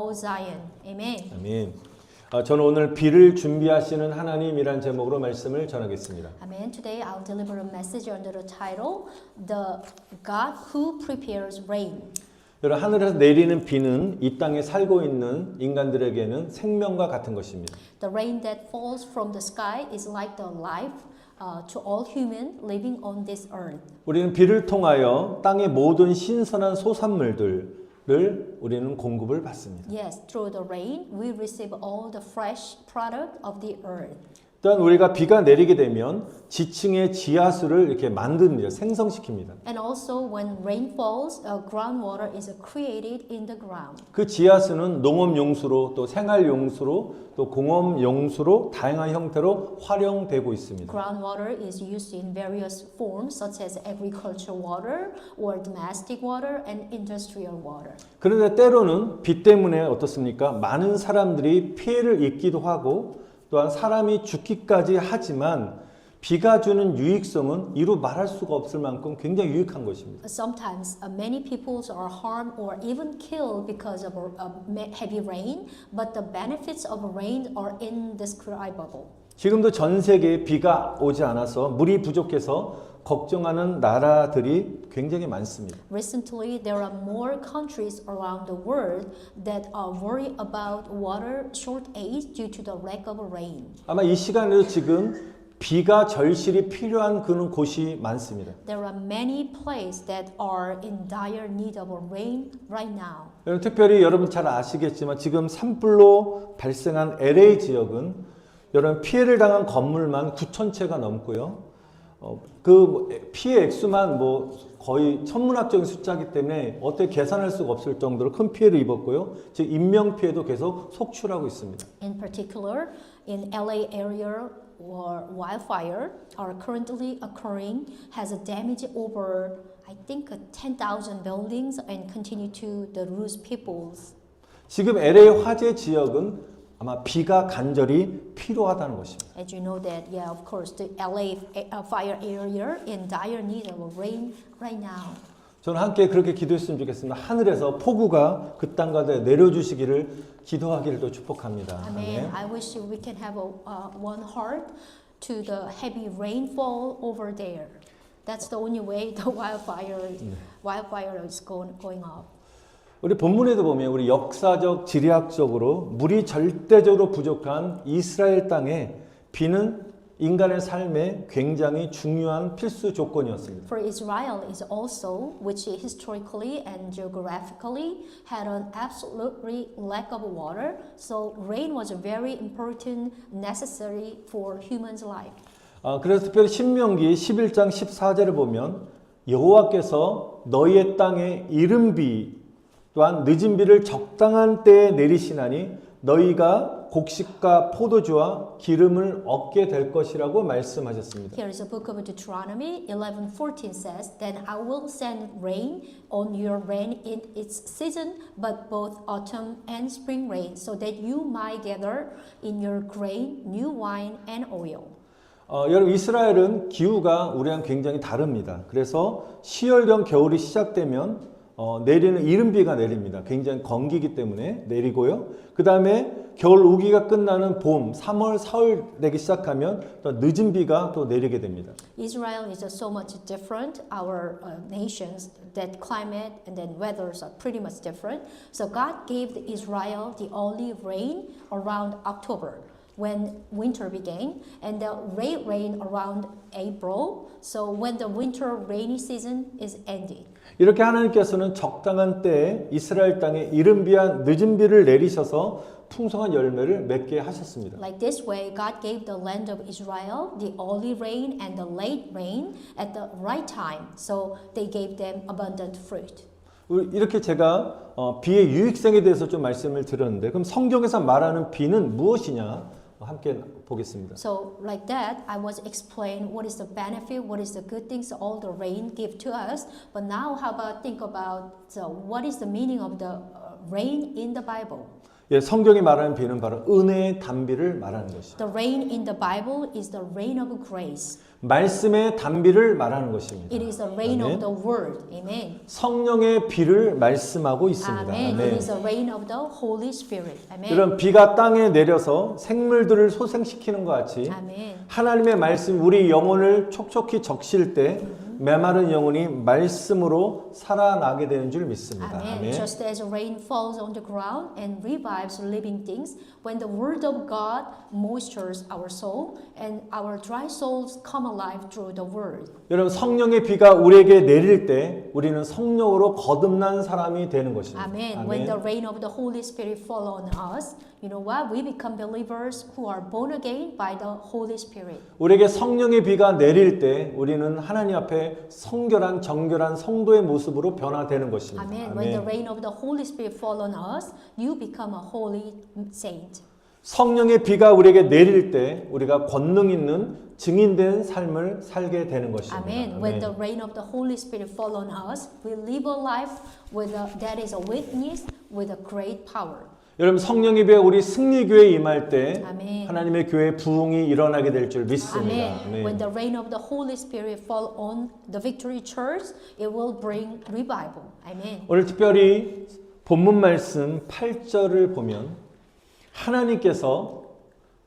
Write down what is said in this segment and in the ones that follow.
O Zion. Amen. 아멘. 저는 오늘 비를 준비하시는 하나님이란 제목으로 말씀을 전하겠습니다. Amen. Today I'll deliver a message under the title, The God Who Prepares Rain. 여러분, 하늘에서 내리는 비는 이 땅에 살고 있는 인간들에게는 생명과 같은 것입니다. The rain that falls from the sky is like the life to all human living on this earth. 우리는 비를 통하여 땅의 모든 신선한 소산물들을 우리는 공급을 받습니다. Yes, through the rain we receive all the fresh product of the earth. 또한 우리가 비가 내리게 되면 지층의 지하수를 이렇게 만듭니다. 생성시킵니다. And also when rain falls, groundwater is created in the ground. 그 지하수는 농업용수로 또 생활용수로 또 공업용수로 다양한 형태로 활용되고 있습니다. Groundwater is used in various forms such as agricultural water or domestic water and industrial water. 그런데 때로는 비 때문에 어떻습니까? 많은 사람들이 피해를 입기도 하고 또한 사람이 죽기까지 하지만 비가 주는 유익성은 이루 말할 수가 없을 만큼 굉장히 유익한 것입니다. Sometimes many people are harmed or even killed because of heavy rain, but the benefits of rain are indescribable. 지금도 전 세계에 비가 오지 않아서 물이 부족해서 걱정하는 나라들이 굉장히 많습니다. Recently, there are more countries around the world that are worried about water shortage due to the lack of rain. 아마 이 시간에도 지금 비가 절실히 필요한 그런 곳이 많습니다. There are many places that are in dire need of rain right now. 여러분, 특별히 여러분 잘 아시겠지만 지금 산불로 발생한 LA 지역은 여러분 피해를 당한 건물만 9,000채가 넘고요. 그 피해 액수만 거의 천문학적인 숫자이기 때문에 어떻게 계산할 수가 없을 정도로 큰 피해를 입었고요. 즉 인명 피해도 계속 속출하고 있습니다. In particular, in LA area wildfire are currently occurring has a damage over I think 10,000 buildings and continue to lose peoples. 지금 LA 화재 지역은 아마 비가 간절히 필요하다는 것입니다. As you know that, yeah, of course, the LA fire area in dire need of rain right now. 저는 함께 그렇게 기도했으면 좋겠습니다. 하늘에서 폭우가 그 땅가운데 내려주시기를 기도하기를 또 축복합니다. Amen. I wish we can have one heart to the heavy rainfall over there. That's the only way the wildfire is going up. 우리 본문에도 보면 우리 역사적 지리학적으로 물이 절대적으로 부족한 이스라엘 땅에 비는 인간의 삶에 굉장히 중요한 필수 조건이었습니다. For Israel is also, which historically and geographically had an absolutely lack of water, so rain was very important, necessary for human's life. 그래서 특별히 신명기 11장 14절을 보면 여호와께서 너희의 땅에 이른 비 또한 늦은 비를 적당한 때에 내리시나니 너희가 곡식과 포도주와 기름을 얻게 될 것이라고 말씀하셨습니다. Here is a book of Deuteronomy 11:14 says, Then I will send rain on your rain in its season, but both autumn and spring rain, so that you might gather in your grain, new wine and oil. 여러분 이스라엘은 기후가 우리랑 굉장히 다릅니다. 그래서 시월경 겨울이 시작되면 내리는 이른 비가 내립니다. 굉장히 건기기 때문에 내리고요. 그 다음에 겨울 우기가 끝나는 봄, 3월, 4월 되기 시작하면 또 늦은 비가 또 내리게 됩니다. Israel is so much different. Our nations, that climate and then weathers are pretty much different. So God gave Israel the early rain around October when winter began, and the late rain around April. So when the winter rainy season is ending. 이렇게 하나님께서는 적당한 때에 이스라엘 땅에 이른 비와 늦은 비를 내리셔서 풍성한 열매를 맺게 하셨습니다. Like this way, God gave the land of Israel the early rain and the late rain at the right time. So they gave them abundant fruit. 이렇게 제가 비의 유익성에 대해서 좀 말씀을 드렸는데 그럼 성경에서 말하는 비는 무엇이냐 함께 보겠습니다. So like that, I was explain what is the benefit, what is the good things all the rain give to us. But now, how about think about what is the meaning of the rain in the Bible? 예, 성경이 말하는 비는 바로 은혜의 단비를 말하는 것입니다. The rain in the Bible is the rain of grace. 말씀의 단비를 말하는 것입니다. It is the rain 아멘. of the word. Amen. 성령의 비를 말씀하고 있습니다. Amen. 아멘. It is the rain of the Holy Spirit. Amen. 이런 비가 땅에 내려서 생물들을 소생시키는 것 같이 Amen. 하나님의 말씀 우리 영혼을 촉촉히 적실 때 메마른 영혼이 말씀으로 살아나게 되는 줄 믿습니다. Amen. 아멘. Just as rain falls on the ground and revives living things, when the word of God moistures our soul and our dry souls come alive through the word. 여러분 성령의 비가 우리에게 내릴 때 우리는 성령으로 거듭난 사람이 되는 것입니다. Amen. When the rain of the Holy Spirit fall on us, you know what? We become believers who are born again by the Holy Spirit. 우리에게 성령의 비가 내릴 때 우리는 하나님 앞에 성결한 정결한 성도의 모습으로 변화되는 것입니다. Amen. When the rain of the Holy Spirit fall on us, you become a holy saint. 성령의 비가 우리에게 내릴 때 우리가 권능 있는 증인된 삶을 살게 되는 것입니다. Amen. When the rain of the Holy Spirit fall on us, we live a life that is a witness with a great power. 여러분 성령의 비가 우리 승리교회에 임할 때 아멘. 하나님의 교회 부흥이 일어나게 될 줄 믿습니다. Amen. 아멘. When the rain of the Holy Spirit fall on the Victory Church, it will bring revival. Amen. 오늘 특별히 본문 말씀 8절을 보면 하나님께서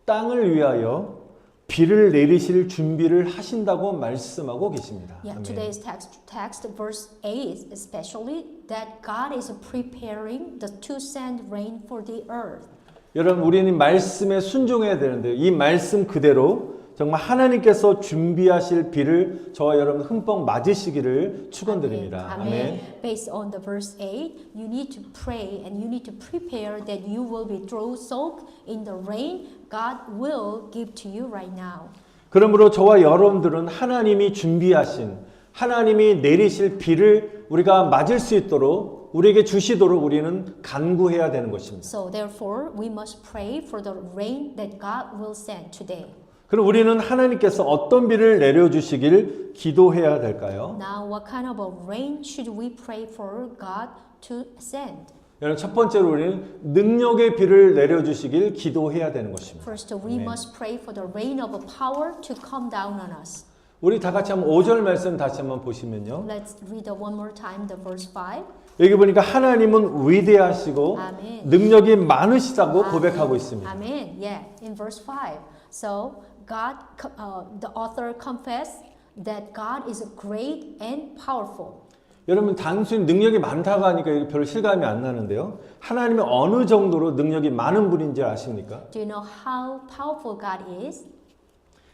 땅을 위하여 비를 내리실 준비를 하신다고 말씀하고 계십니다. Yeah, 아멘. today's text, verse 8 especially, that God is preparing to send rain for the earth. 여러분 우리는 말씀에 순종해야 되는데요. 이 말씀 그대로 정말 하나님께서 준비하실 비를 저와 여러분 흠뻑 맞으시기를 축원드립니다. Amen. Based on the verse 8, you need to pray and you need to prepare that you will be soaked in the rain God will give to you right now. 그러므로 저와 여러분들은 하나님이 준비하신 하나님이 내리실 비를 우리가 맞을 수 있도록 우리에게 주시도록 우리는 간구해야 되는 것입니다. So therefore, we must pray for the rain that God will send today. 그럼 우리는 하나님께서 어떤 비를 내려주시길 기도해야 될까요? Now, what kind of a rain should we pray for God to send? 여러분 첫 번째로 우리는 능력의 비를 내려주시길 기도해야 되는 것입니다. First, we must pray for the rain of power to come down on us. 우리 다 같이 한번 5절 말씀 다시 한번 보시면요. Let's read one more time the verse 5. 여기 보니까 하나님은 위대하시고 아멘. 능력이 많으시다고 고백하고 있습니다. Amen. Yeah, in verse 5. So, God, the author confessed that God is great and powerful. 여러분 단순히 능력이 많다고 하니까 별로 실감이 안 나는데요. 하나님이 어느 정도로 능력이 많은 분인지 아십니까? Do you know how powerful God is?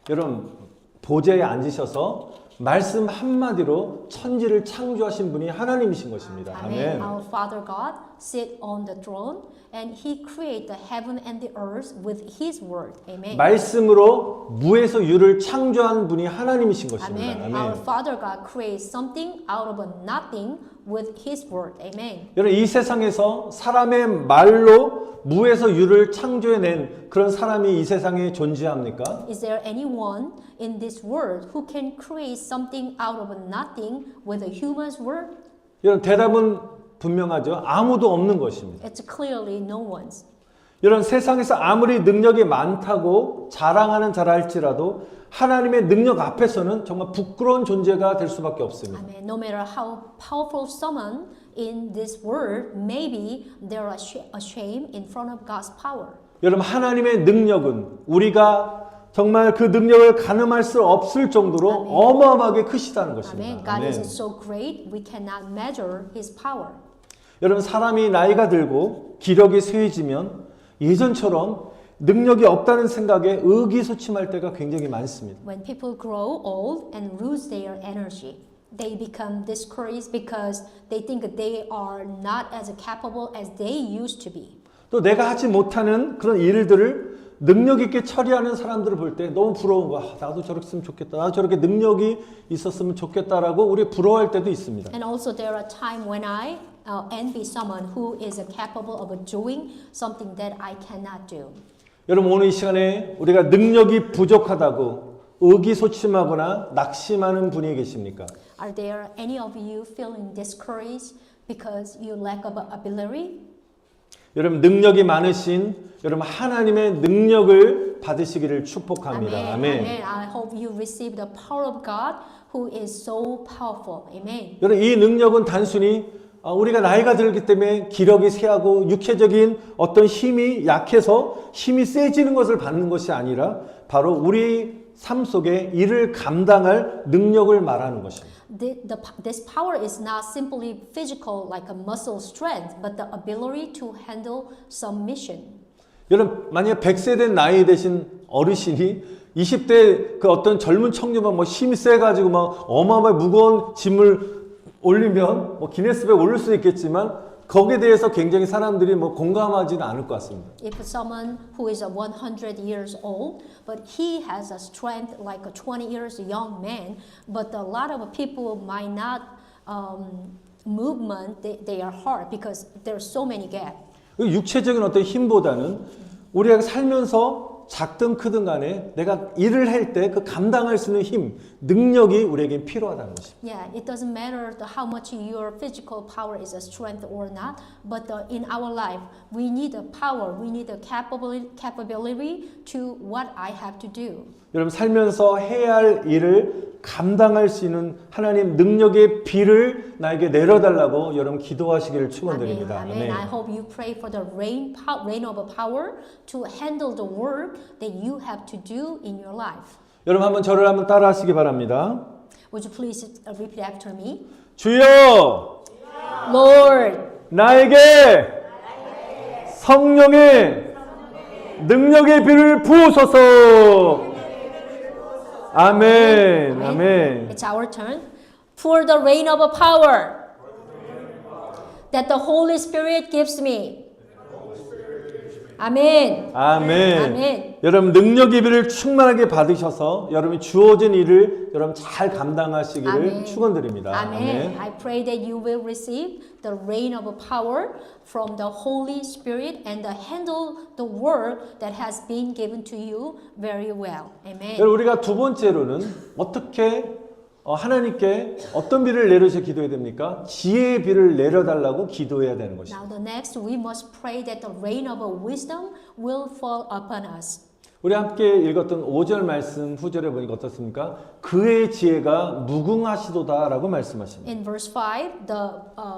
여러분 보좌에 앉으셔서 말씀 한마디로 천지를 창조하신 분이 하나님이신 것입니다. Amen. 아멘. Our Father God sit on the throne and He created the heaven and the earth with His word. Amen. 말씀으로 무에서 유를 창조한 분이 하나님이신 것입니다. Amen. Our 아멘. Father God creates something out of a nothing with His word. Amen. 여러분 이 세상에서 사람의 말로 무에서 유를 창조해낸 그런 사람이 이 세상에 존재합니까? Is there anyone in this world who can create something out of a nothing with a human's word? 여러분 대답은 분명하죠. 아무도 없는 것입니다. It's clearly no one's. 여러분 세상에서 아무리 능력이 많다고 자랑하는 자라 할지라도 하나님의 능력 앞에서는 정말 부끄러운 존재가 될 수밖에 없습니다. Amen. No matter how powerful someone in this world, maybe they're ashamed in front of God's power. 여러분 하나님의 능력은 우리가 정말 그 능력을 가늠할 수 없을 정도로 아멘. 어마어마하게 크시다는 Amen. 것입니다. God 아멘. is so great, we cannot measure His power. 여러분 사람이 나이가 들고 기력이 쇠해지면 예전처럼 능력이 없다는 생각에 의기소침할 때가 굉장히 많습니다. When people grow old and lose their energy, they become discouraged because they think that they are not as capable as they used to be. 또 내가 하지 못하는 그런 일들을 능력 있게 처리하는 사람들을 볼 때 너무 부러운 거야. 나도 저렇게 했으면 좋겠다. 나도 저렇게 능력이 있었으면 좋겠다라고 우리 부러워할 때도 있습니다. And also there are times when I envy someone who is capable of doing something that I cannot do. 여러분 오늘 이 시간에 우리가 능력이 부족하다고 의기소침하거나 낙심하는 분이 계십니까? Are there any of you feeling discouraged because you lack of ability? 여러분 능력이 많으신 여러분 하나님의 능력을 받으시기를 축복합니다. Amen. 아멘. Amen. I hope you receive the power of God who is so powerful. Amen. 여러분 이 능력은 단순히 우리가 나이가 들기 때문에 기력이 쇠하고 육체적인 어떤 힘이 약해서 힘이 세지는 것을 받는 것이 아니라 바로 우리 삶 속에 이를 감당할 능력을 말하는 것입니다. This power is not simply physical like a muscle strength, but the ability to handle submission. 여러분 만약 100세 된 나이 되신 어르신이 20대 그 어떤 젊은 청년만 뭐 힘이 세가지고 막 어마어마하게 무거운 짐을 올리면 뭐 기네스북에 올릴 수 있겠지만 거기에 대해서 굉장히 사람들이 뭐 공감하지는 않을 것 같습니다. If someone who is 100 years old, but he has a strength like a 20 years young man, but a lot of people might not movement they are hard because there are so many gaps. 육체적인 어떤 힘보다는 우리가 살면서 작든 크든 간에 내가 일을 할 때 그 감당할 수 있는 힘, 능력이 우리에게 필요하다는 것입니다. Yeah, it doesn't matter how much your physical power is a strength or not, but in our life, we need the power, we need the capability to what I have to do. 여러분 살면서 해야 할 일을 감당할 수 있는 하나님 능력의 비를 나에게 내려달라고 여러분 기도하시기를 축원드립니다. Amen. I hope you pray for the rain of power to handle the work that you have to do in your life. 여러분 한번 저를 한번 따라하시기 바랍니다. Would you please repeat after me? 주여, Lord, 나에게 성령의 능력의 비를 부으소서. 아멘. 아멘. It's our turn. Pour the rain of power that the Holy Spirit gives me. 아멘. 아멘. 아멘. 여러분 능력의 비를 충만하게 받으셔서 여러분이 주어진 일을 여러분 잘 감당하시기를 아멘. 축원드립니다. Amen. I pray that you will receive the rain of power from the Holy Spirit and handle the work that has been given to you very well. Amen. 여러분 우리가 두 번째로는 어떻게 하나님께 어떤 비를 내려서 기도해야 됩니까? 지혜의 비를 내려달라고 기도해야 되는 것입니다. Now the next we must pray that the rain of wisdom will fall upon us. 우리 함께 읽었던 5절 말씀 후절에 보니까 어떻습니까? 그의 지혜가 무궁하시도다라고 말씀하십니다. In verse 5, the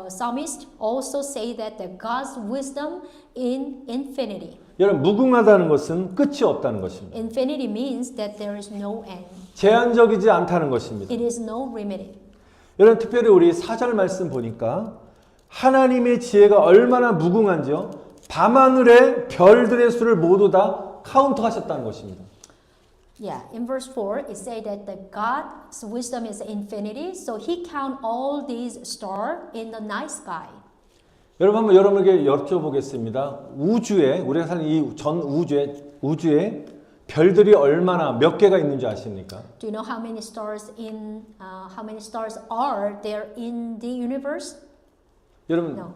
psalmist also say that the God's wisdom in infinity. 여러분 무궁하다는 것은 끝이 없다는 것입니다. Infinity means that there is no end. 제한적이지 않다는 것입니다. It is no limit. 여러분 특별히 우리 4절 말씀 보니까 하나님의 지혜가 얼마나 무궁한지요. 밤하늘의 별들의 수를 모두 다 카운트하셨다는 것입니다. Yeah, in verse 4 it says that the God's wisdom is infinity, so He count all these stars in the night sky. 여러분 한번 여러분에게 여쭤보겠습니다. 우주에 우리가 사는 이 전 우주에 별들이 얼마나 몇 개가 있는지 아십니까? Do you know how many stars are there in the universe? 여러분 No.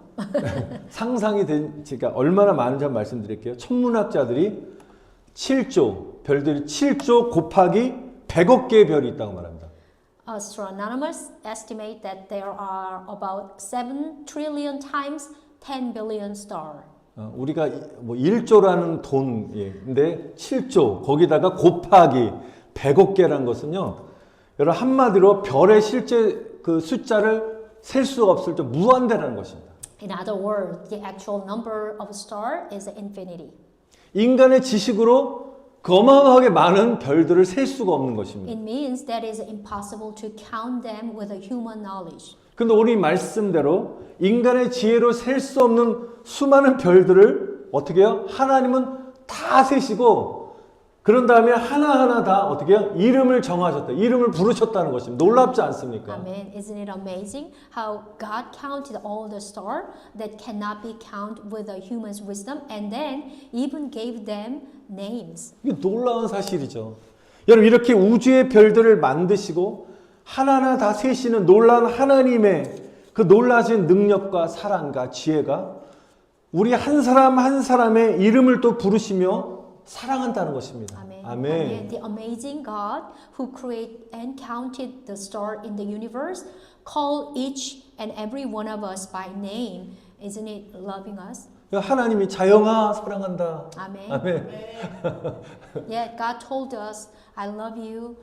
상상이 되니까 얼마나 많은지 한번 말씀드릴게요. 천문학자들이 7조 별들이 7조 곱하기 100억 개의 별이 있다고 말합니다. Astronomers estimate that there are about 7 trillion times 10 billion stars. 우리가 뭐 1조라는 돈인데 7조 거기다가 곱하기 100억 개라는 것은요. 여러분 한마디로 별의 실제 그 숫자를 셀 수가 없을 정 무한대라는 것입니다. In other words, the actual number of stars is infinity. 인간의 지식으로 그 어마어마하게 많은 별들을 셀 수가 없는 것입니다. It means that it is impossible to count them with a human knowledge. 근데 우리 말씀대로 인간의 지혜로 셀 수 없는 수많은 별들을 어떻게 해요? 하나님은 다 세시고 그런 다음에 하나하나 다 어떻게 해요? 이름을 정하셨다. 이름을 부르셨다는 것입니다. 놀랍지 않습니까? Amen. Isn't it amazing how God counted all the stars that cannot be counted with a human's wisdom and then even gave them names. 이게 놀라운 사실이죠. 여러분 이렇게 우주의 별들을 만드시고 하나하나 다 세시는 놀라운 하나님의 그 놀라신 능력과 사랑과 지혜가 우리 한 사람 한 사람의 이름을 또 부르시며 사랑한다는 것입니다. Amen. 아멘. Amen. The amazing God who created and counted the stars in the universe called each and every one of us by name. Isn't it loving us? 하나님이 자영아 사랑한다. Amen. 아멘. Yeah, God told us, I love you,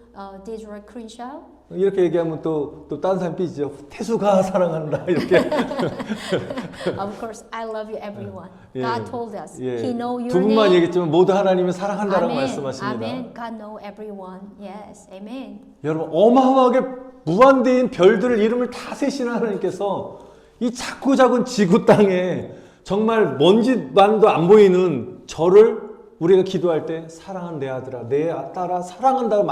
Desiree Crenshaw. 이렇게 얘기하면 또 다른 사람 삐지죠. 태수가 사랑한다. 이렇게. Of course, I love you, everyone. 예. God told us. 예. He know your 두 분만 name. 얘기했지만 모두 하나님이 사랑한다라고 Amen. 말씀하십니다. Amen. God know everyone. Yes. Amen. 여러분 어마어마하게 무한대인 별들을 이름을 다 세시는 하나님께서 이 작고 작은 지구 땅에 정말 먼지만도 안 보이는 저를 우리가 기도할 때 사랑하는 내 아들아, 내 딸아 사랑한다고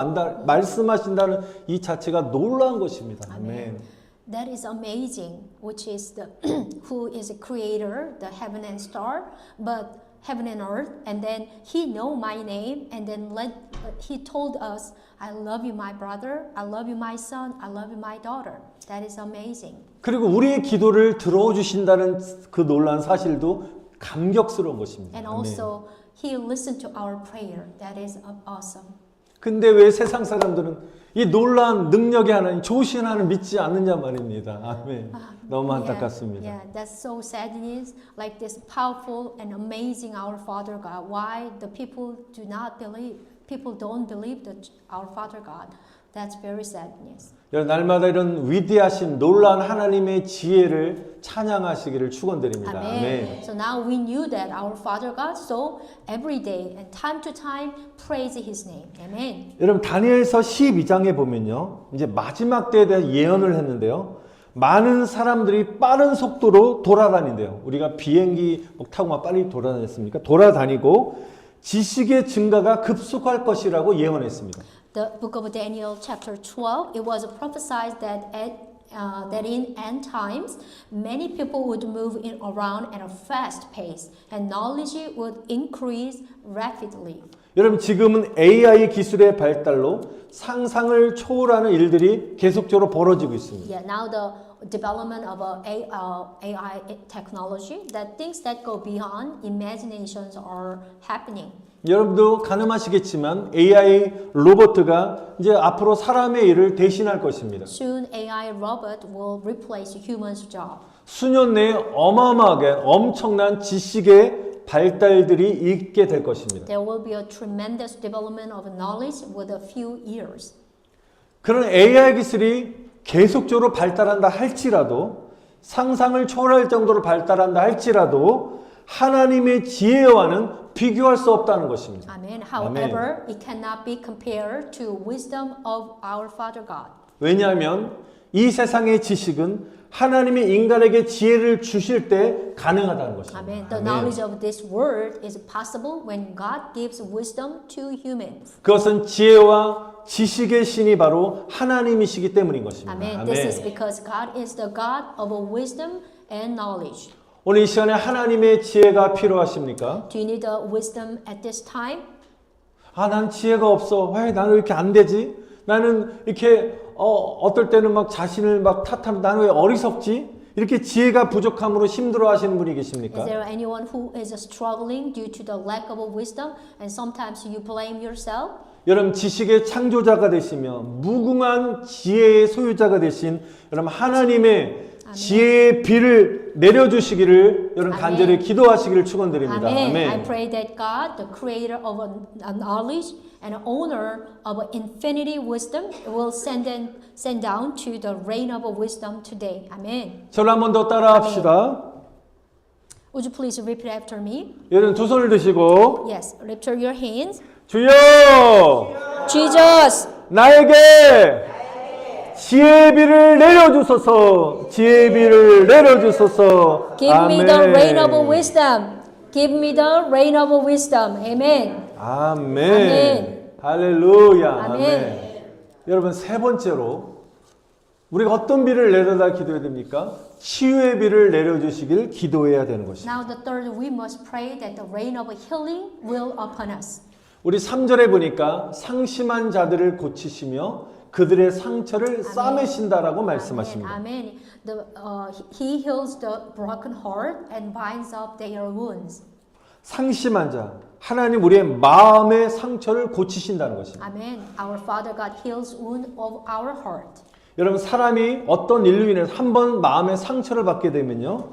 말씀하신다는 이 자체가 놀라운 것입니다. 아멘. That is amazing, which is the who is a creator, the heaven and star, but heaven and earth, and then he know my name, and then he told us, I love you, my brother, I love you, my son, I love you, my daughter. That is amazing. 그리고 우리의 기도를 들어주신다는 그 놀라운 사실도 감격스러운 것입니다. And also, he listened to our prayer. That is awesome. 근데 왜 세상 사람들은 이 놀라운 능력의 하나님, 좋으신 하나님 믿지 않느냐 말입니다. 아멘. 너무 안타깝습니다. Yeah, that's so sad news. Like this powerful and amazing our Father God. Why the people do not believe? People don't believe our Father God. That's very sad news. 날마다 이런 위대하신 놀라운 하나님의 지혜를 찬양하시기를 축원드립니다. Amen. 아멘. So now we knew that our Father God. So every day and time to time praise His name. Amen. 여러분 다니엘서 12장에 보면요, 이제 마지막 때에 대한 예언을 했는데요. 많은 사람들이 빠른 속도로 돌아다닌대요. 우리가 비행기 타고 막 빨리 돌아다녔습니까? 돌아다니고 지식의 증가가 급속할 것이라고 예언했습니다. The book of Daniel chapter 12, it was prophesied that that in end times, many people would move around at a fast pace and knowledge would increase rapidly. 여러분 지금은 AI 기술의 발달로 상상을 초월하는 일들이 계속적으로 벌어지고 있습니다. Yeah, now the development of AI technology, that things that go beyond imaginations are happening. 여러분도 가늠하시겠지만 AI 로봇가 이제 앞으로 사람의 일을 대신할 것입니다. Soon AI robot will replace humans' job. 수년 내에 어마어마하게 엄청난 지식의 발달들이 있게 될 것입니다. There will be a tremendous development of knowledge with a few years. 그런 AI 기술이 계속적으로 발달한다 할지라도 상상을 초월할 정도로 발달한다 할지라도 하나님의 지혜와는 비교할 수 없다는 것입니다. Amen. However, it cannot be compared to wisdom of our Father God. 왜냐하면 이 세상의 지식은 하나님이 인간에게 지혜를 주실 때 가능하다는 것입니다. Amen. The knowledge of this world is possible when God gives wisdom to humans. 그것은 지혜와 지식의 신이 바로 하나님이시기 때문인 것입니다. Amen. This is because God is the God of wisdom and knowledge. 오늘 이 시간에 하나님의 지혜가 필요하십니까? Do you need the wisdom at this time? 난 지혜가 없어. 왜 나는 왜 이렇게 안 되지? 나는 이렇게 어떨 때는 막 자신을 막 탓하면 나는 왜 어리석지? 이렇게 지혜가 부족함으로 힘들어하시는 분이 계십니까? Is there anyone who is struggling due to the lack of wisdom and sometimes you blame yourself? 여러분 지식의 창조자가 되시며 무궁한 지혜의 소유자가 되신 여러분 하나님의 지혜의 비를 내려주시기를 여러분 간절히 기도하시기를 축원드립니다. Amen. I 아멘. pray that God, the creator of knowledge and owner of infinity wisdom, will send down to the reign of wisdom today. Amen. 저를 한 번 더 따라합시다. Would you please repeat after me? 여러분 두 손을 드시고 Yes. Lift your hands. 주여 Jesus, 나에게 지혜의 비를 내려주소서. 지혜의 비를 내려주소서. give me the reign of wisdom. Give me the reign of wisdom. Amen. 아멘. 아멘. 할렐루야. 아멘. 아멘. 여러분 세 번째로 우리가 어떤 비를 내려다 기도해야 됩니까? 치유의 비를 내려주시길 기도해야 되는 것입니다. Now the third, we must pray that the reign of healing will upon us. 우리 3절에 보니까 상심한 자들을 고치시며 그들의 상처를 싸매신다라고 말씀하십니다. Amen. He heals the broken heart and binds up their wounds. 상심한 자, 하나님 우리의 마음의 상처를 고치신다는 것입니다. Amen. Our Father God heals wound of our heart. 여러분 사람이 어떤 일로 인해서 한 번 마음의 상처를 받게 되면요,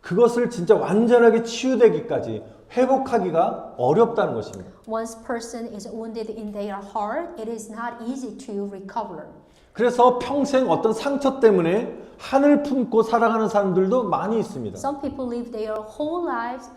그것을 진짜 완전하게 치유되기까지 회복하기가 어렵다는 것입니다. Once person is wounded in their heart, it is not easy to recover. 그래서 평생 어떤 상처 때문에 한을 품고 살아가는 사람들도 많이 있습니다. Some people live their whole lives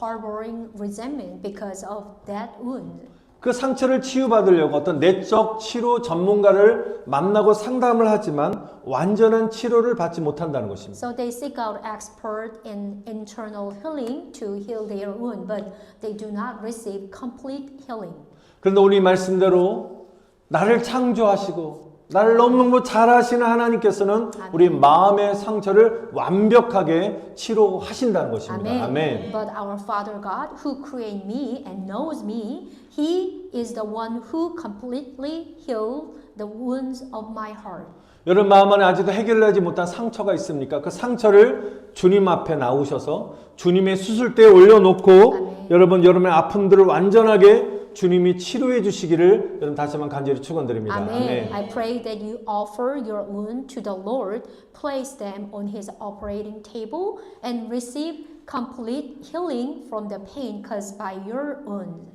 harboring resentment because of that wound. 그 상처를 치유받으려고 어떤 내적 치료 전문가를 만나고 상담을 하지만 완전한 치료를 받지 못한다는 것입니다. So they seek out expert in internal healing to heal their wound, but they do not receive complete healing. 그런데 오늘 이 말씀대로 나를 창조하시고 나를 너무너무 잘하시는 하나님께서는 우리 마음의 상처를 완벽하게 치료하신다는 것입니다. 아멘. But our Father God, who created me and knows me, He is the one who completely healed the wounds of my heart. 여러분 마음 안에 아직도 해결하지 못한 상처가 있습니까? 그 상처를 주님 앞에 나오셔서 주님의 수술대에 올려놓고 여러분의 아픔들을 완전하게 주님이 치료해 주시기를 여러분 다시 한번 간절히 축원드립니다. 아멘. I pray that you offer your wound to the Lord, place them on His operating table, and receive complete healing from the pain caused by your wound.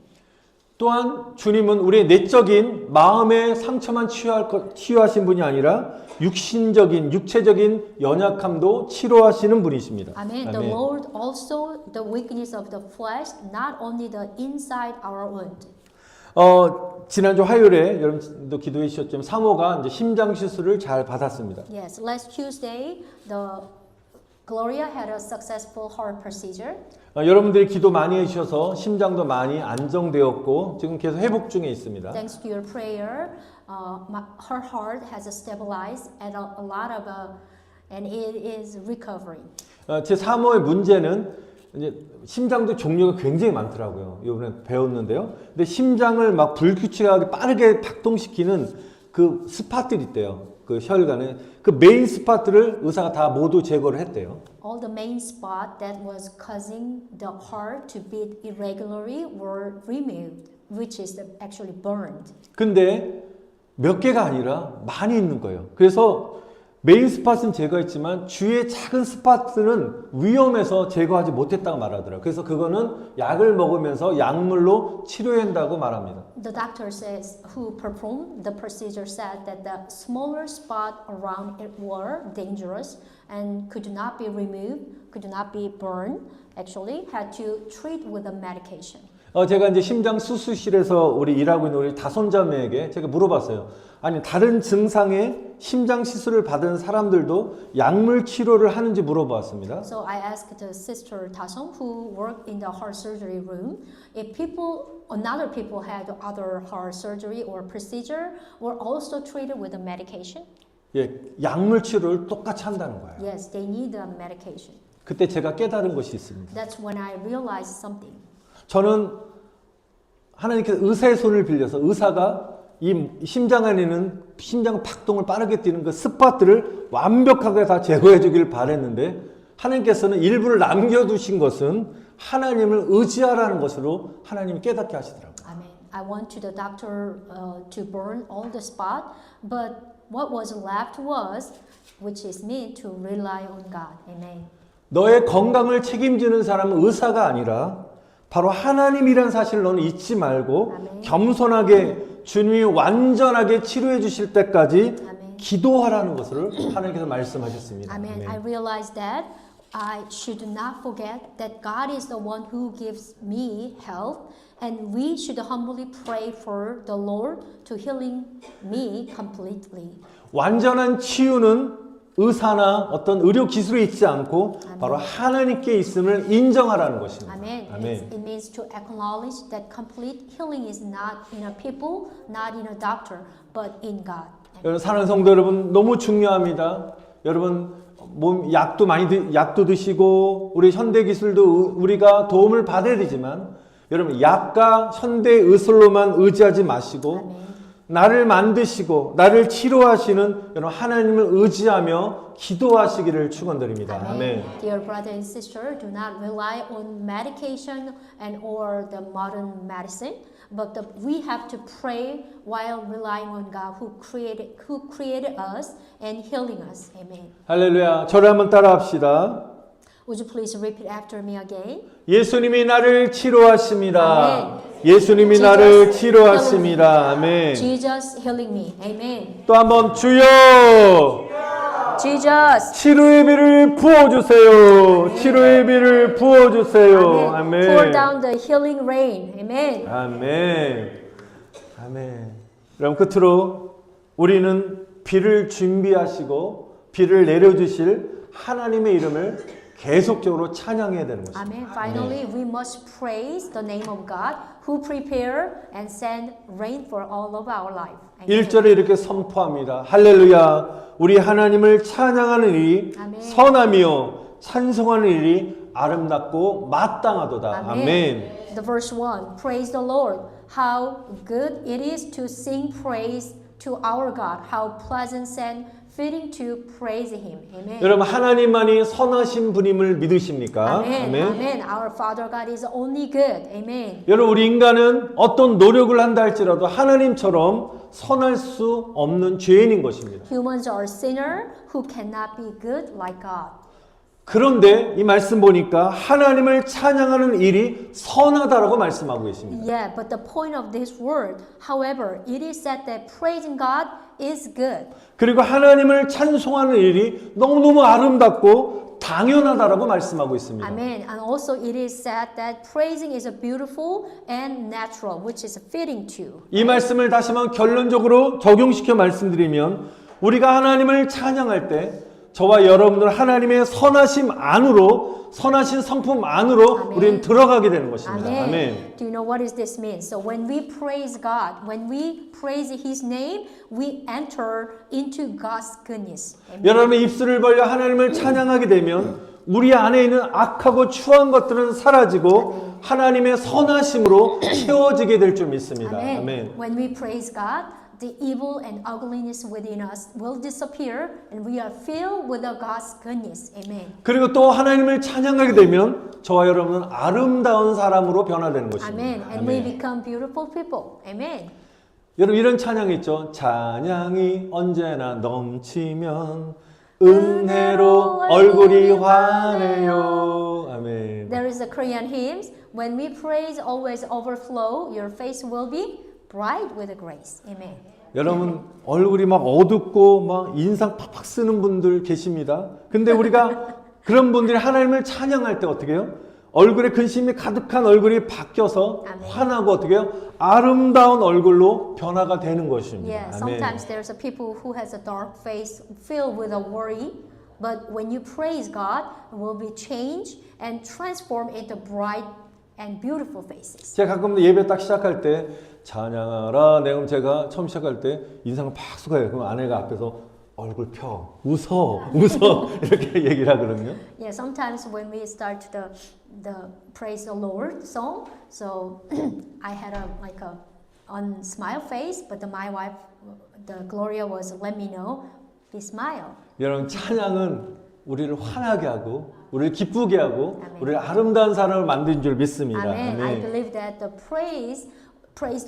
또한 주님은 우리의 내적인 마음의 상처만 치유하신 분이 아니라 육신적인 육체적인 연약함도 치료하시는 분이십니다. Amen. The Lord also the weakness of the flesh, not only the inside our wound. 지난주 화요일에 여러분도 기도해 주셨지만 사모가 이제 심장 시술을 잘 받았습니다. Yes, last Tuesday the Gloria had a successful heart procedure. 여러분들이 기도 많이 해주셔서 심장도 많이 안정되었고 지금 계속 회복 중에 있습니다. Thanks to your prayer, her heart has stabilized and a lot of, and it is recovering. 제 사모의 문제는 이제 심장도 종류가 굉장히 많더라고요. 이번에 배웠는데요. 근데 심장을 막 불규칙하게 빠르게 박동시키는 그 스팟들이 있대요. 그 혈관에 그 메인 스팟들을 의사가 다 모두 제거를 했대요. All the main spot that was causing the heart to beat irregularly were removed, which is actually burned. 근데 몇 개가 아니라 많이 있는 거예요. 그래서 메인 스팟은 제거했지만 주위의 작은 스팟들은 위험해서 제거하지 못했다고 말하더라고요. 그래서 그거는 약을 먹으면서 약물로 치료한다고 말합니다. The doctor says who performed the procedure said that the smaller spot around it were dangerous and could not be removed, could not be burned. Actually, had to treat with a medication. 제가 이제 심장 수술실에서 우리 일하고 있는 우리 다손자매에게 제가 물어봤어요. 아니 다른 증상에 심장 시술을 받은 사람들도 약물 치료를 하는지 물어봤습니다. So I asked the sister Tasong who worked in the heart surgery room if another people had other heart surgery or procedure were also treated with a medication. 예, 약물 치료를 똑같이 한다는 거예요. Yes, they need a medication. 그때 제가 깨달은 것이 있습니다. That's when I realized something. 저는 하나님께서 의사의 손을 빌려서 의사가 이 심장 안에 있는 심장 박동을 빠르게 뛰는 그 스팟들을 완벽하게 다 제거해 주길 바랬는데 하나님께서는 일부를 남겨두신 것은 하나님을 의지하라는 것으로 하나님이 깨닫게 하시더라고요. Amen. I went to the doctor to burn all the spot, but what was left was, which is me, to rely on God. Amen. 너의 건강을 책임지는 사람은 의사가 아니라 바로 하나님이라는 사실을 너는 잊지 말고 아멘. 겸손하게 주님이 완전하게 치료해 주실 때까지 아멘. 기도하라는 것을 하나님께서 말씀하셨습니다. Amen. I realized that I should not forget that God is the one who gives me health, and we should humbly pray for the Lord to healing me completely. 완전한 치유는 의사나 어떤 의료 기술이 있지 않고 아멘. 바로 하나님께 있음을 인정하라는 것입니다. Amen. It means to acknowledge that complete healing is not in a people, not in a doctor, but in God. 여러분 사랑하는 성도 여러분 너무 중요합니다. 여러분 몸 약도 드시고 우리 현대 기술도 우리가 도움을 받아야 되지만 여러분 약과 현대 의술로만 의지하지 마시고 아멘. 나를 만드시고 나를 치료하시는 여러분 하나님을 의지하며 기도하시기를 축원드립니다. 아멘. Dear brother and sister, do not rely on medication and or the modern medicine, but we have to pray while relying on God who created us and healing us. Amen. 할렐루야. 저를 한번 따라합시다. Would you please repeat after me again? 예수님이 나를 치료하십니다. 아멘. 예수님이 Jesus 나를 healing 치료하십니다. 아멘. Jesus healing me. Amen. 또 한번 주여 Jesus. 치료의 비를 부어주세요. 치료의 비를 부어주세요. Amen. Pour 아멘. down the healing rain. Amen. 아멘. 아멘. 그럼 끝으로 우리는 비를 준비하시고 비를 내려주실 하나님의 이름을 계속적으로 찬양해야 되는 것입니다. Amen. Finally, we must praise the name of God who prepare and send rain for all of our life. Amen. 1절에 이렇게 선포합니다. 할렐루야. 우리 하나님을 찬양하는 일이 아멘. 선하며 찬송하는 일이 아름답고 마땅하도다. Amen. 아멘. The verse 1. Praise the Lord. How good it is to sing praise to our God. How pleasant and fitting to praise Him. Amen. 여러분 하나님만이 선하신 분임을 믿으십니까? Amen. Amen. Our Father God is only good. Amen. 여러분 우리 인간은 어떤 노력을 한다 할지라도 하나님처럼 선할 수 없는 죄인인 것입니다. Humans are sinner who cannot be good like God. 그런데 이 말씀 보니까 하나님을 찬양하는 일이 선하다라고 말씀하고 계십니다. Yeah, but the point of this word, however, it is said that praising God is good. 그리고 하나님을 찬송하는 일이 너무너무 아름답고 당연하다라고 말씀하고 있습니다. Amen. And also it is said that praising is a beautiful and natural, which is fitting to. 이 말씀을 다시 한번 결론적으로 적용시켜 말씀드리면 우리가 하나님을 찬양할 때 저와 여러분들 하나님의 선하심 안으로 선하신 성품 안으로 아멘. 우리는 들어가게 되는 것입니다. Amen. 아멘. Do you know what is this mean? So when we praise God, when we praise His name, we enter into God's goodness. Amen. 여러분의 입술을 벌려 하나님을 찬양하게 되면 우리 안에 있는 악하고 추한 것들은 사라지고 하나님의 선하심으로 채워지게 될 줄 믿습니다. Amen. 아멘. When we praise God, the evil and ugliness within us will disappear, and we are filled with the God's goodness. Amen. 그리고 또 하나님을 찬양하게 되면 저와 여러분은 아름다운 사람으로 변화되는 것입니다. Amen. And we become beautiful people. Amen. 여러분 이런 찬양 있죠. 찬양이 언제나 넘치면 은혜로 얼굴이 환해요. 아멘. There is a Korean hymn. When we praise, always overflow. Your face will be bright with grace. Amen. 여러분 얼굴이 막 어둡고 막 인상 팍팍 쓰는 분들 계십니다. 근데 우리가 그런 분들이 하나님을 찬양할 때 어떻게 해요? 얼굴에 근심이 가득한 얼굴이 바뀌어서 아멘. 환하고 어떻게 해요? 아름다운 얼굴로 변화가 되는 것입니다. Yeah, sometimes there's a people who has a dark face filled with a worry, but when you praise God, it will be changed and transformed into bright and beautiful faces. 제가 가끔 예배 딱 시작할 때 찬양하라. 내가 제가 처음 시작할 때 인상을 팍 쏘가요. 그럼 아내가 앞에서 얼굴 펴, 웃어 이렇게 얘기를 하거든요. Yeah, sometimes when we start the praise the Lord song, so I had a on smile face, but my wife, the Gloria, was let me know, be smile. 여러분 찬양은 우리를 환하게 하고 우리를 기쁘게 하고 아멘. 우리를 아름다운 사람을 만드는 줄 믿습니다. Amen. I 아멘. believe that the praise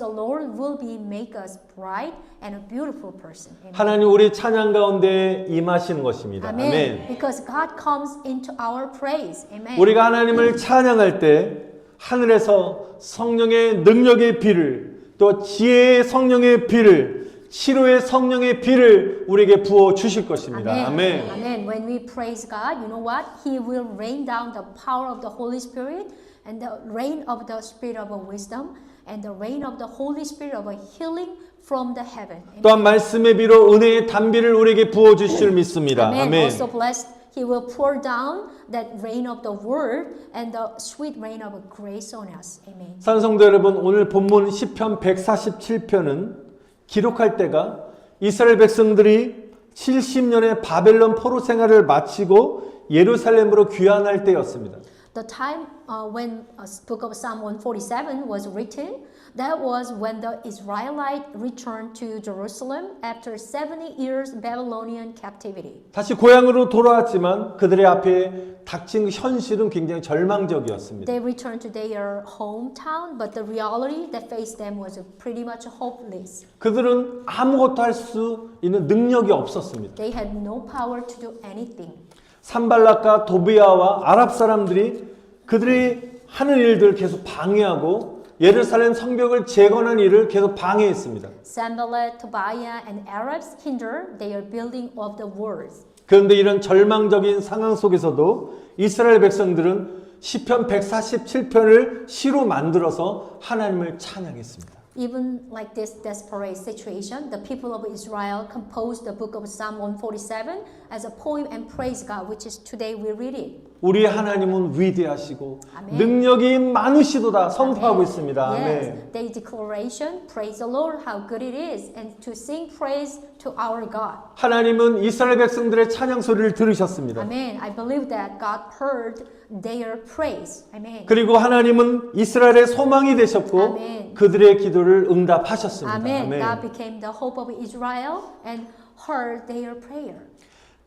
the Lord will be make us bright and a beautiful person. Amen. 하나님 우리 찬양 가운데 임하시는 것입니다. Amen. 아멘. Because God comes into our praise. Amen. 우리가 하나님을 찬양할 때 하늘에서 성령의 능력의 비를 또 지혜의 성령의 비를 치료의 성령의 비를 우리에게 부어 주실 것입니다. Amen. 아멘. Amen. When we praise God, you know what? He will rain down the power of the Holy Spirit and the rain of the Spirit of wisdom and the rain of the Holy Spirit of healing from the heaven. Amen. 또한 말씀의 비로 은혜의 단비를 우리에게 부어 주실 줄 믿습니다. Amen. 아멘. Also blessed, He will pour down that rain of the Word and the sweet rain of grace on us. Amen. 산성도 여러분, 오늘 본문 시편 147편은 기록할 때가 이스라엘 백성들이 70년의 바벨론 포로 생활을 마치고 예루살렘으로 귀환할 때였습니다. The time when book of Psalm 147 was written, that was when the Israelite returned to Jerusalem after 70 years Babylonian captivity. 다시 고향으로 돌아왔지만 그들의 앞에 닥친 현실은 굉장히 절망적이었습니다. They returned to their hometown, but the reality that faced them was pretty much hopeless. 그들은 아무것도 할 수 있는 능력이 없었습니다. They had no power to do anything. 산발락과 도비아와 아랍 사람들이 그들이 하는 일들을 계속 방해하고 예루살렘 성벽을 재건한 일을 계속 방해했습니다. Sanballat, Tobiah, and Arabs hinder their building of the walls. 그런데 이런 절망적인 상황 속에서도 이스라엘 백성들은 시편 147편을 시로 만들어서 하나님을 찬양했습니다. Even like this desperate situation, the people of Israel composed the book of Psalm 147 as a poem and praise God, which is today we read it. 우리 하나님은 위대하시고 아멘. 능력이 많으시도다 선포하고 있습니다. Yes, 아멘. their declaration, praise the Lord, how good it is, and to sing praise to our God. 하나님은 이스라엘 백성들의 찬양 소리를 들으셨습니다. Amen. I believe that God heard their praise. Amen. 그리고 하나님은 이스라엘의 소망이 되셨고 아멘. 그들의 기도를 응답하셨습니다. Amen. 아멘. God became the hope of Israel and heard their prayer.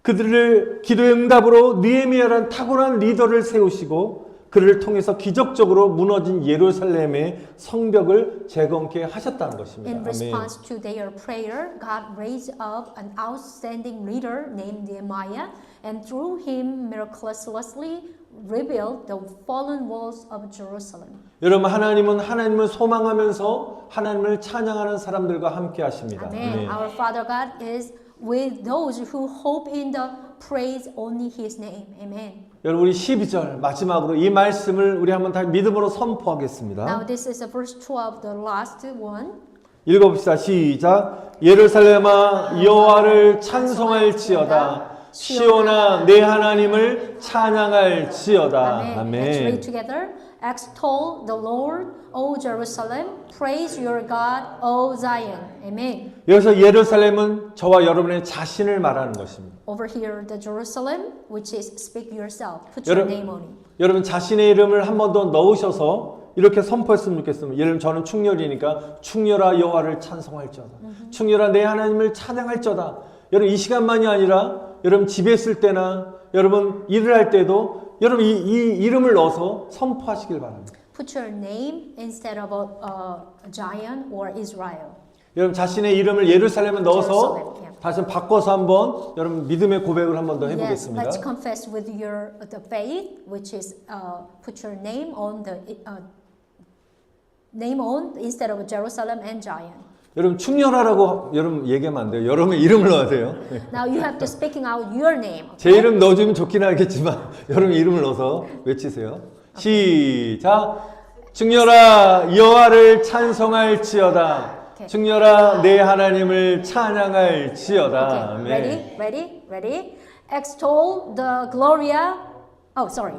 그들을 기도의 응답으로 느헤미야라는 탁월한 리더를 세우시고 그를 통해서 기적적으로 무너진 예루살렘의 성벽을 재건케 하셨다는 것입니다. In 아멘. response to their prayer, God raised up an outstanding leader named Nehemiah, and through him miraculously rebuilt the fallen walls of Jerusalem. 여러분 하나님은 하나님을 소망하면서 하나님을 찬양하는 사람들과 함께 하십니다. Amen. Our Father God is with those who hope in the praise only His name. Amen. 여러분 우리 12절 마지막으로 이 말씀을 우리 한번 다 믿음으로 선포하겠습니다. Now this is the verse 12, the last one. 읽어봅시다. 시작. 예루살렘아 여호와를 찬송할지어다. 시온아 내 하나님을 찬양할지어다. Amen. Let's read together. Extol the Lord, O Jerusalem. Praise your God, O Zion. Amen. 여기서 예루살렘은 저와 여러분의 자신을 말하는 것입니다. Over here, the Jerusalem, which is speak yourself. Put your name on it. 여러분 자신의 이름을 한 번 더 넣으셔서 이렇게 선포했으면 좋겠습니다. 예를 들면 저는 충렬이니까 충렬아 여호와를 찬송할지어다. 충렬아 내 하나님을 찬양할지어다. 여러분 이 시간만이 아니라 여러분 집에 있을 때나 여러분 일을 할 때도 여러분 이 이름을 넣어서 선포하시길 바랍니다. Put your name instead of Zion or Israel. 여러분 자신의 이름을 예루살렘에 넣어서 Jerusalem, yeah. 다시 바꿔서 한번 여러분 믿음의 고백을 한번 더 Yes, 해보겠습니다. let's confess with your the faith, which is put your name on the name on instead of Jerusalem and Zion. 여러분 충렬하라고 여러분 얘기하면 안 돼요. 여러분의 이름을 넣어야 돼요. Now you have to speaking out your name. 제 이름 넣어주면 좋긴 하겠지만 여러분 이름을 넣어서 외치세요. 시작. 충렬아 여호와를 찬송할지어다. 충렬아 내 하나님을 찬양할지어다. Okay, ready? Extol the Gloria. Oh, sorry.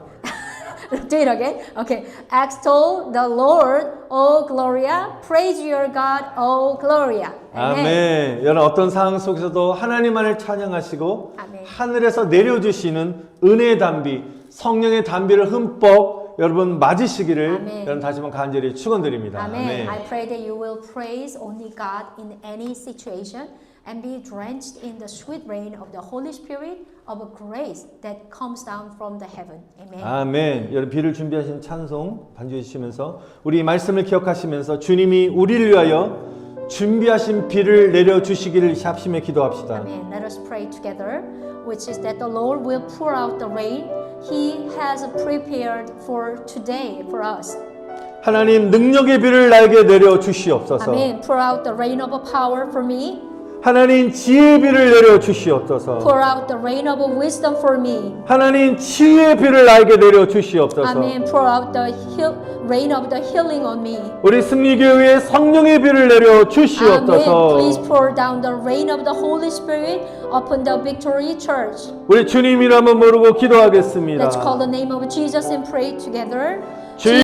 Do it again. Okay. Extol the Lord, O Gloria. Praise your God, O Gloria. 아멘. 여러분 어떤 상황 속에서도 하나님만을 찬양하시고 아멘. 하늘에서 내려주시는 은혜의 담비, 성령의 담비를 흠뻑 여러분 맞으시기를 아멘. 여러분 다시 한번 간절히 축원드립니다. Amen. I pray that you will praise only God in any situation and be drenched in the sweet rain of the Holy Spirit of grace that comes down from the heaven. Amen. 아멘. 여러분 비를 준비하신 찬송 반주해 주시면서 우리 말씀을 기억하시면서 주님이 우리를 위하여 준비하신 비를 내려 주시기를 합심해 기도합시다. Amen. Let us pray together, which is that the Lord will pour out the rain He has prepared for today for us. 하나님 능력의 비를 나에게 내려 주시옵소서. Amen. Pour out the rain of power for me. 하나님 지혜의 비를 내려 주시옵소서. Pour out the rain of wisdom for me. 하나님 치유의 비를 나에게 내려 주시옵소서. Amen. Pour out the rain of the healing on me. 우리 승리교회에 성령의 비를 내려 Amen. 주시옵소서. Please pour down the rain of the Holy Spirit upon the Victory Church. 우리 주님 이름을 모르고 기도하겠습니다. Let's call the name of Jesus and pray together.